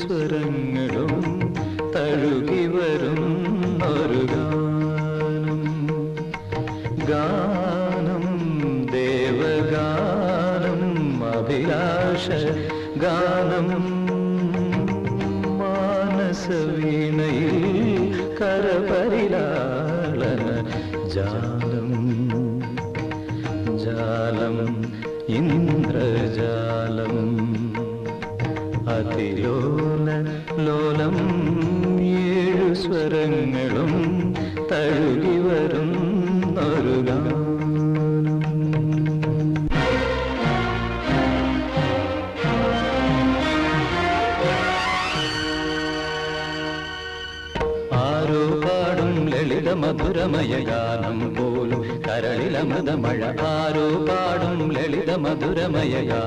സ്വരങ്ങളും തഴുകി വരുന്നൊരു ഗാനം. ഗാനം ദേവഗാനം അഭിലാഷ ഗാനം. മാനസവീണയിൽ കരപരിലാളന ജാലം. ജാലം ഇന്ദ്രജാലം. അതിലോല ലോലം ഏഴു സ്വരങ്ങളും തഴുകി വരുന്നൊരു ഗാനം. ആരോ പാടും ലളിത മധുരമയ ഗാനം പോലും കരളിലമൃതമഴ. ആരോ പാടും ലളിത മധുരമയ ഗാനം.